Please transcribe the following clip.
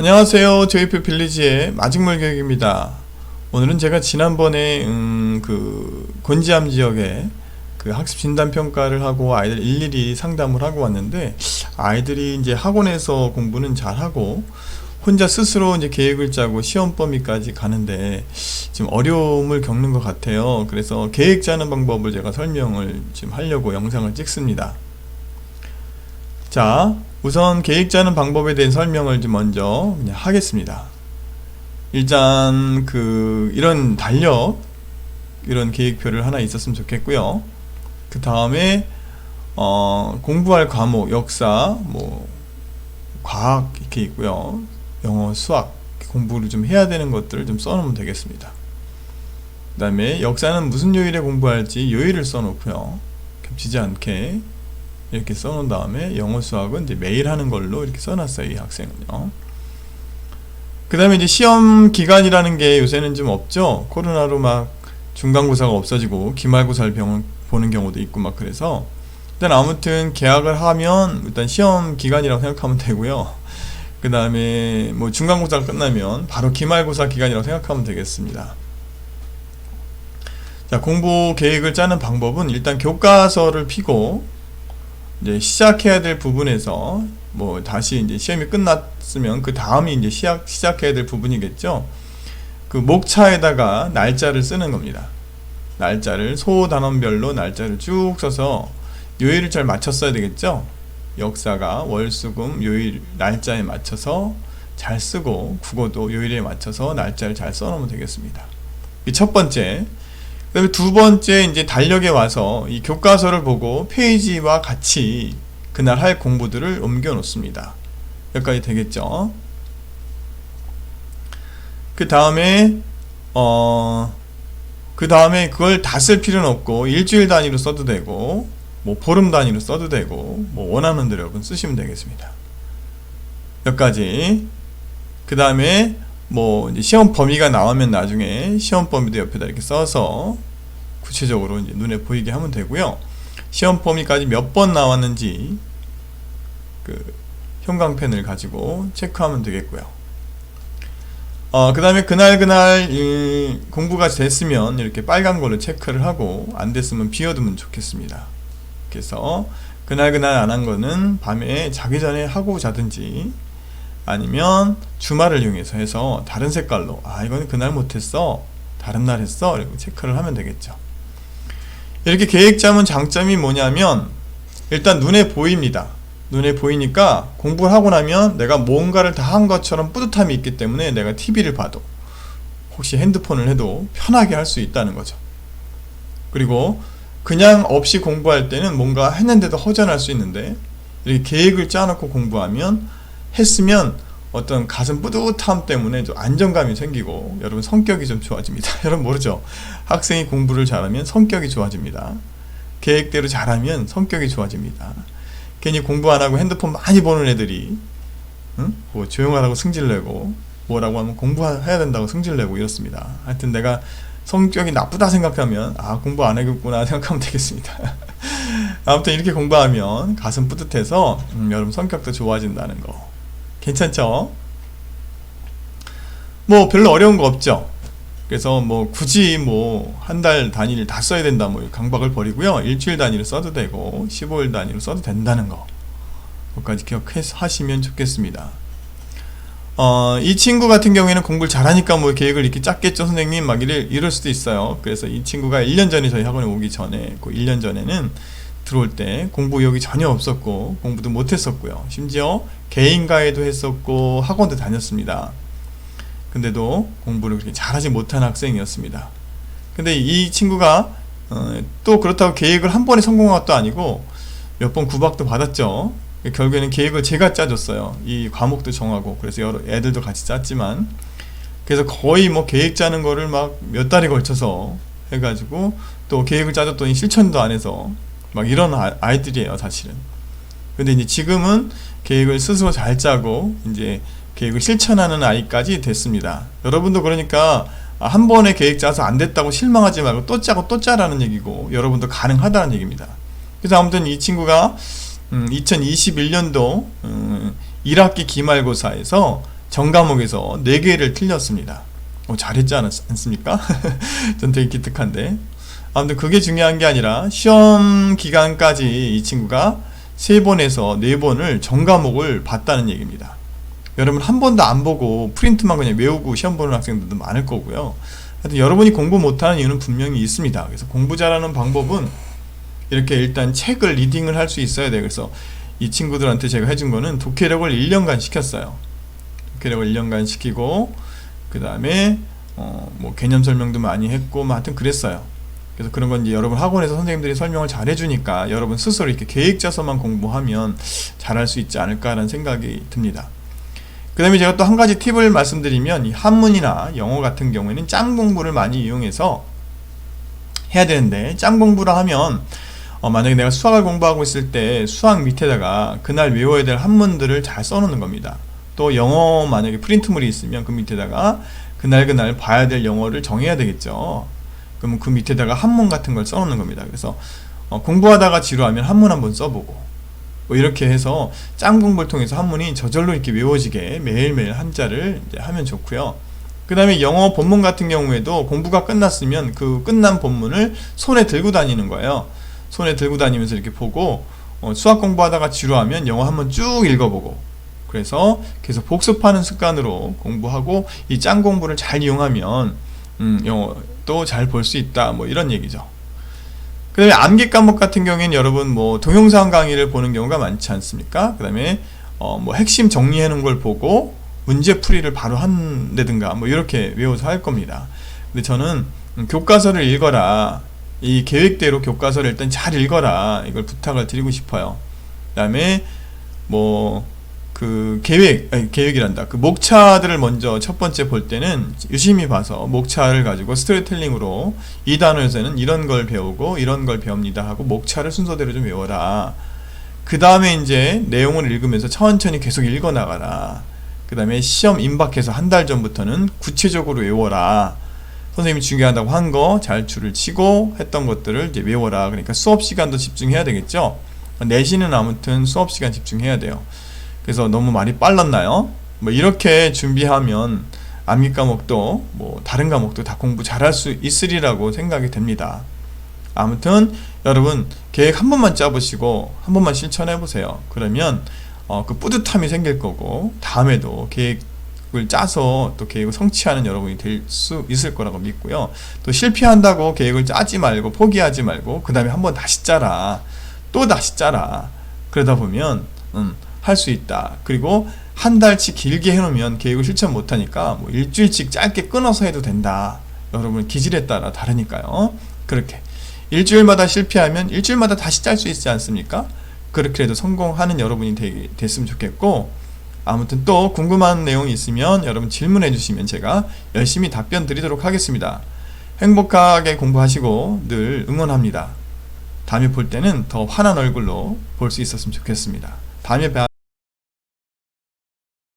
안녕하세요. 제이프 빌리지의 마직몰 교육입니다. 오늘은 제가 지난번에 그 곤지암 지역에 그 학습 진단 평가를 하고 아이들 일일이 상담을 하고 왔는데, 아이들이 이제 학원에서 공부는 잘하고 혼자 스스로 이제 계획을 짜고 시험 범위까지 가는데 지금 어려움을 겪는 것 같아요. 그래서 계획 짜는 방법을 제가 설명을 지금 하려고 영상을 찍습니다. 자, 우선 계획 짜는 방법에 대한 설명을 좀 먼저 그냥 하겠습니다. 일단 이런 달력, 이런 계획표를 하나 있었으면 좋겠고요. 그 다음에 공부할 과목, 역사, 과학 이렇게 있고요. 영어, 수학 공부를 좀 해야 되는 것들을 좀 써놓으면 되겠습니다. 그 다음에 역사는 무슨 요일에 공부할지 요일을 써놓고요. 겹치지 않게 이렇게 써놓은 다음에 영어, 수학은 이제 매일 하는 걸로 이렇게 써놨어요, 이 학생은요. 그 다음에 이제 시험 기간이라는 게 요새는 좀 없죠. 코로나로 막 중간고사가 없어지고 기말고사를 보는 경우도 있고 막 그래서, 일단 아무튼 계약을 하면 일단 시험 기간이라고 생각하면 되고요. 그 다음에 중간고사가 끝나면 바로 기말고사 기간이라고 생각하면 되겠습니다. 자, 공부 계획을 짜는 방법은 일단 교과서를 펴고 이제 시작해야 될 부분에서 다시 이제 시험이 끝났으면 그 다음이 이제 시작해야 될 부분이겠죠. 그 목차에다가 날짜를 쓰는 겁니다. 날짜를 소단원별로 날짜를 쭉 써서 요일을 잘 맞췄어야 되겠죠. 역사가 월수금 요일 날짜에 맞춰서 잘 쓰고, 국어도 요일에 맞춰서 날짜를 잘 써놓으면 되겠습니다. 이 첫 번째. 그 다음에 두 번째, 이제 달력에 와서 이 교과서를 보고 페이지와 같이 그날 할 공부들을 옮겨 놓습니다. 여기까지 되겠죠. 그 다음에 그걸 다 쓸 필요는 없고 일주일 단위로 써도 되고 보름 단위로 써도 되고 원하는 대로 여러분 쓰시면 되겠습니다. 여기까지. 그 다음에 이제 시험 범위가 나오면 나중에 시험 범위도 옆에다 이렇게 써서 구체적으로 이제 눈에 보이게 하면 되고요. 시험 범위까지 몇 번 나왔는지 그 형광펜을 가지고 체크하면 되겠고요. 그 다음에 그날 공부가 됐으면 이렇게 빨간 걸로 체크를 하고, 안 됐으면 비워두면 좋겠습니다. 그래서 그날 안 한 거는 밤에 자기 전에 하고 자든지, 아니면 주말을 이용해서 해서 다른 색깔로 이거는 그날 못했어, 다른 날 했어, 이렇게 체크를 하면 되겠죠. 이렇게 계획 짜면 장점이 뭐냐면 일단 눈에 보입니다. 눈에 보이니까 공부를 하고 나면 내가 뭔가를 다 한 것처럼 뿌듯함이 있기 때문에 내가 TV를 봐도 혹시 핸드폰을 해도 편하게 할 수 있다는 거죠. 그리고 그냥 없이 공부할 때는 뭔가 했는데도 허전할 수 있는데, 이렇게 계획을 짜놓고 공부하면 했으면 어떤 가슴 뿌듯함 때문에 좀 안정감이 생기고 여러분 성격이 좀 좋아집니다. 여러분 모르죠? 학생이 공부를 잘하면 성격이 좋아집니다. 계획대로 잘하면 성격이 좋아집니다. 괜히 공부 안 하고 핸드폰 많이 보는 애들이 조용하라고 승질내고, 뭐라고 하면 공부해야 된다고 승질내고 이렇습니다. 하여튼 내가 성격이 나쁘다 생각하면 공부 안 해겠구나 생각하면 되겠습니다. 아무튼 이렇게 공부하면 가슴 뿌듯해서 여러분 성격도 좋아진다는 거 괜찮죠? 별로 어려운 거 없죠? 그래서 굳이 한 달 단위를 다 써야 된다 강박을 버리고요. 일주일 단위로 써도 되고 15일 단위로 써도 된다는 거, 그것까지 기억하시면 좋겠습니다. 이 친구 같은 경우에는 공부를 잘하니까 계획을 이렇게 짰겠죠 선생님, 막 이럴 수도 있어요. 그래서 이 친구가 1년 전에 저희 학원에 오기 전에, 그 1년 전에는 들어올 때 공부 의욕이 전혀 없었고 공부도 못했었고요. 심지어 개인과외도 했었고 학원도 다녔습니다. 근데도 공부를 그렇게 잘하지 못한 학생이었습니다. 근데 이 친구가 또 그렇다고 계획을 한 번에 성공한 것도 아니고 몇 번 구박도 받았죠. 결국에는 계획을 제가 짜줬어요. 이 과목도 정하고, 그래서 여러 애들도 같이 짰지만, 그래서 거의 계획 짜는 거를 막 몇 달에 걸쳐서 해가지고 또 계획을 짜줬더니 실천도 안 해서 막 이런 아이들이에요, 사실은. 근데 이제 지금은 계획을 스스로 잘 짜고 이제 계획을 실천하는 아이까지 됐습니다. 여러분도 그러니까 한 번에 계획 짜서 안 됐다고 실망하지 말고 또 짜고 또 짜라는 얘기고, 여러분도 가능하다는 얘기입니다. 그래서 아무튼 이 친구가 2021년도 1학기 기말고사에서 전 과목에서 4개를 틀렸습니다. 잘했지 않습니까? 전 되게 기특한데. 아무튼 그게 중요한 게 아니라 시험 기간까지 이 친구가 3번에서 4번을 전 과목을 봤다는 얘기입니다. 여러분 한 번도 안 보고 프린트만 그냥 외우고 시험 보는 학생들도 많을 거고요. 하여튼 여러분이 공부 못하는 이유는 분명히 있습니다. 그래서 공부 잘하는 방법은 이렇게 일단 책을 리딩을 할 수 있어야 돼요. 그래서 이 친구들한테 제가 해준 거는 독해력을 1년간 시켰어요. 독해력을 1년간 시키고 그 다음에 뭐 개념 설명도 많이 했고 뭐 하여튼 그랬어요. 그래서 그런 건 이제 여러분 학원에서 선생님들이 설명을 잘 해주니까 여러분 스스로 이렇게 계획 짜서만 공부하면 잘할 수 있지 않을까라는 생각이 듭니다. 그 다음에 제가 또 한 가지 팁을 말씀드리면 이 한문이나 영어 같은 경우에는 짬 공부를 많이 이용해서 해야 되는데, 짬 공부를 하면 만약에 내가 수학을 공부하고 있을 때 수학 밑에다가 그날 외워야 될 한문들을 잘 써놓는 겁니다. 또 영어 만약에 프린트물이 있으면 그 밑에다가 그날 봐야 될 영어를 정해야 되겠죠. 그러면 그 밑에다가 한문 같은 걸 써놓는 겁니다. 그래서 공부하다가 지루하면 한문 한번 써보고 뭐 이렇게 해서 짬 공부를 통해서 한문이 저절로 이렇게 외워지게 매일매일 한자를 이제 하면 좋고요. 그 다음에 영어 본문 같은 경우에도 공부가 끝났으면 그 끝난 본문을 손에 들고 다니는 거예요. 손에 들고 다니면서 이렇게 보고 수학 공부하다가 지루하면 영어 한번 쭉 읽어보고, 그래서 계속 복습하는 습관으로 공부하고 이 짬 공부를 잘 이용하면 영어도 잘 볼 수 있다, 뭐 이런 얘기죠. 그 다음에 암기 과목 같은 경우에는 여러분 뭐 동영상 강의를 보는 경우가 많지 않습니까? 그 다음에 뭐 핵심 정리해 놓은 걸 보고 문제 풀이를 바로 한다든가 뭐 이렇게 외워서 할 겁니다. 근데 저는 교과서를 읽어라, 이 계획대로 교과서를 일단 잘 읽어라, 이걸 부탁을 드리고 싶어요. 그 다음에 뭐 그 계획이란다. 그 목차들을 먼저 첫 번째 볼 때는 유심히 봐서 목차를 가지고 스토리텔링으로 이 단어에서는 이런 걸 배우고 이런 걸 배웁니다 하고 목차를 순서대로 좀 외워라. 그 다음에 이제 내용을 읽으면서 천천히 계속 읽어 나가라. 그 다음에 시험 임박해서 한 달 전부터는 구체적으로 외워라. 선생님이 중요하다고 한 거 잘 줄을 치고 했던 것들을 이제 외워라. 그러니까 수업 시간도 집중해야 되겠죠. 내신은 아무튼 수업 시간 집중해야 돼요. 그래서 너무 많이 빨랐나요? 뭐 이렇게 준비하면 암기 과목도 뭐 다른 과목도 다 공부 잘할 수 있으리라고 생각이 됩니다. 아무튼 여러분 계획 한 번만 짜보시고 한 번만 실천해 보세요. 그러면 그 뿌듯함이 생길 거고 다음에도 계획을 짜서 또 계획을 성취하는 여러분이 될 수 있을 거라고 믿고요. 또 실패한다고 계획을 짜지 말고 포기하지 말고 그 다음에 한 번 다시 짜라, 또 다시 짜라. 그러다 보면 할 수 있다. 그리고 한 달치 길게 해놓으면 계획을 실천 못하니까 뭐 일주일씩 짧게 끊어서 해도 된다. 여러분 기질에 따라 다르니까요. 그렇게 일주일마다 실패하면 일주일마다 다시 짤 수 있지 않습니까? 그렇게 해도 성공하는 여러분이 됐으면 좋겠고, 아무튼 또 궁금한 내용이 있으면 여러분 질문해 주시면 제가 열심히 답변 드리도록 하겠습니다. 행복하게 공부하시고 늘 응원합니다. 다음에 볼 때는 더 환한 얼굴로 볼 수 있었으면 좋겠습니다. 다음에 봬요.